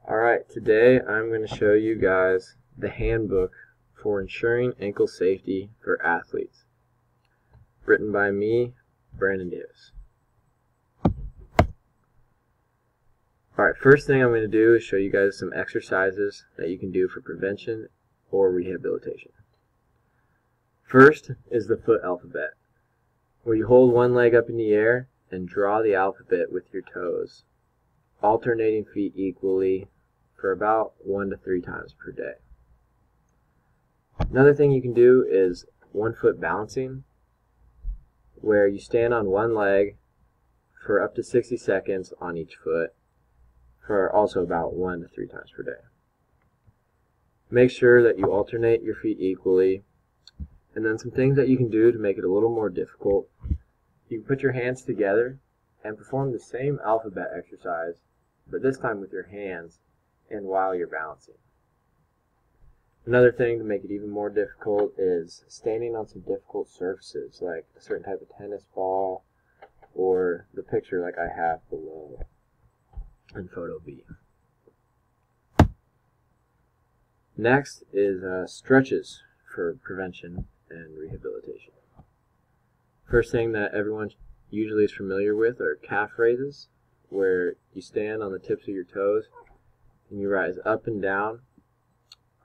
Alright, today I'm going to show you guys the handbook for ensuring ankle safety for athletes. Written by me, Brandon Davis. Alright, first thing I'm going to do is show you guys some exercises that you can do for prevention or rehabilitation. First is the foot alphabet, where you hold one leg up in the air and draw the alphabet with your toes, alternating feet equally for about 1 to 3 times per day. Another thing you can do is 1 foot balancing, where you stand on one leg for up to 60 seconds on each foot for also about 1 to 3 times per day. Make sure that you alternate your feet equally. And then some things that you can do to make it a little more difficult. You can put your hands together and perform the same alphabet exercise, but this time with your hands and while you're balancing. Another thing to make it even more difficult is standing on some difficult surfaces, like a certain type of tennis ball or the picture like I have below in photo B. Next is stretches for prevention and rehabilitation. First thing that everyone usually is familiar with are calf raises, where you stand on the tips of your toes and you rise up and down,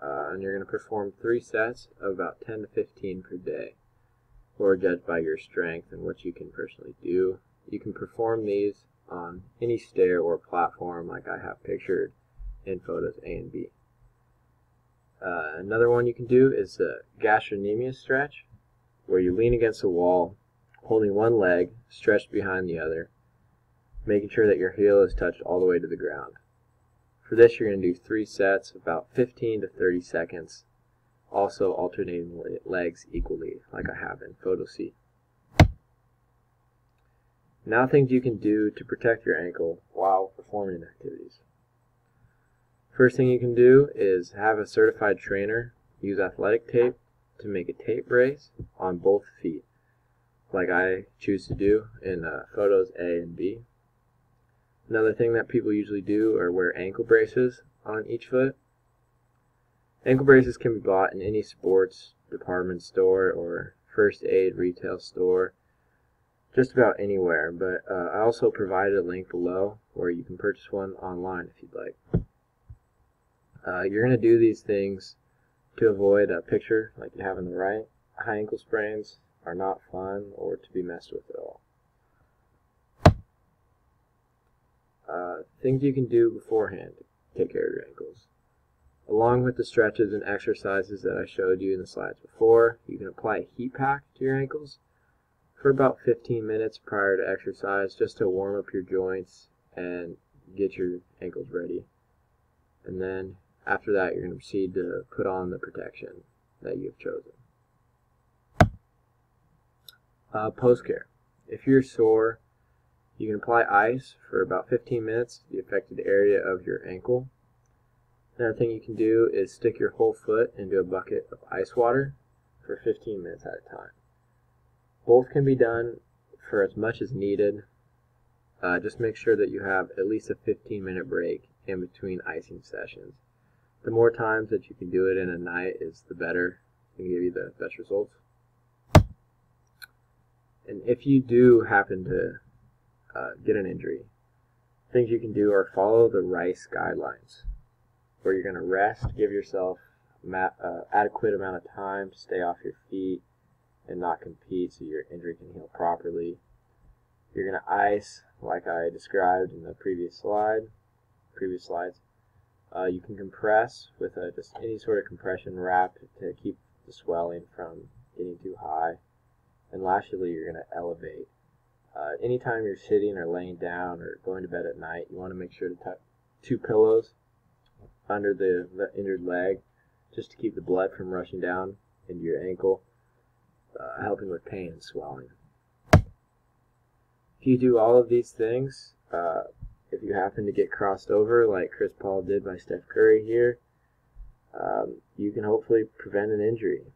and you're going to perform 3 sets of about 10 to 15 per day, or judged by your strength and what you can personally do. You can perform these on any stair or platform like I have pictured in photos A and B. Another one you can do is a gastrocnemius stretch, where you lean against a wall, holding one leg stretched behind the other, making sure that your heel is touched all the way to the ground. For this, you're going to do 3 sets, about 15 to 30 seconds, also alternating legs equally, like I have in photo C. Now, things you can do to protect your ankle while performing activities. First thing you can do is have a certified trainer use athletic tape to make a tape brace on both feet, like I choose to do in photos A and B. Another thing that people usually do are wear ankle braces on each foot. Ankle braces can be bought in any sports department store or first aid retail store, just about anywhere, but I also provided a link below where you can purchase one online if you'd like. You're going to do these things to avoid a picture like you have on the right. High ankle sprains are not fun or to be messed with at all. Things you can do beforehand to take care of your ankles. Along with the stretches and exercises that I showed you in the slides before, you can apply a heat pack to your ankles for about 15 minutes prior to exercise, just to warm up your joints and get your ankles ready. And then after that, you're going to proceed to put on the protection that you've chosen. Post-care. If you're sore, you can apply ice for about 15 minutes to the affected area of your ankle. Another thing you can do is stick your whole foot into a bucket of ice water for 15 minutes at a time. Both can be done for as much as needed. Just make sure that you have at least a 15-minute break in between icing sessions. The more times that you can do it in a night is the better. It can give you the best results. And if you do happen to get an injury, things you can do are follow the RICE guidelines, where you're going to rest, give yourself adequate amount of time to stay off your feet and not compete so your injury can heal properly. You're going to ice like I described in the previous slides. You can compress with just any sort of compression wrap to keep the swelling from getting too high. And lastly, you're going to elevate. Anytime you're sitting or laying down or going to bed at night, you want to make sure to tuck 2 pillows under the injured leg, just to keep the blood from rushing down into your ankle, helping with pain and swelling. If you do all of these things, if you happen to get crossed over like Chris Paul did by Steph Curry here, you can hopefully prevent an injury.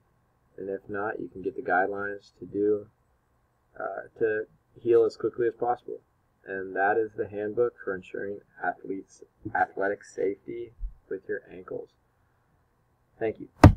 And if not, you can get the guidelines to heal as quickly as possible. And that is the handbook for ensuring athletic safety with your ankles. Thank you.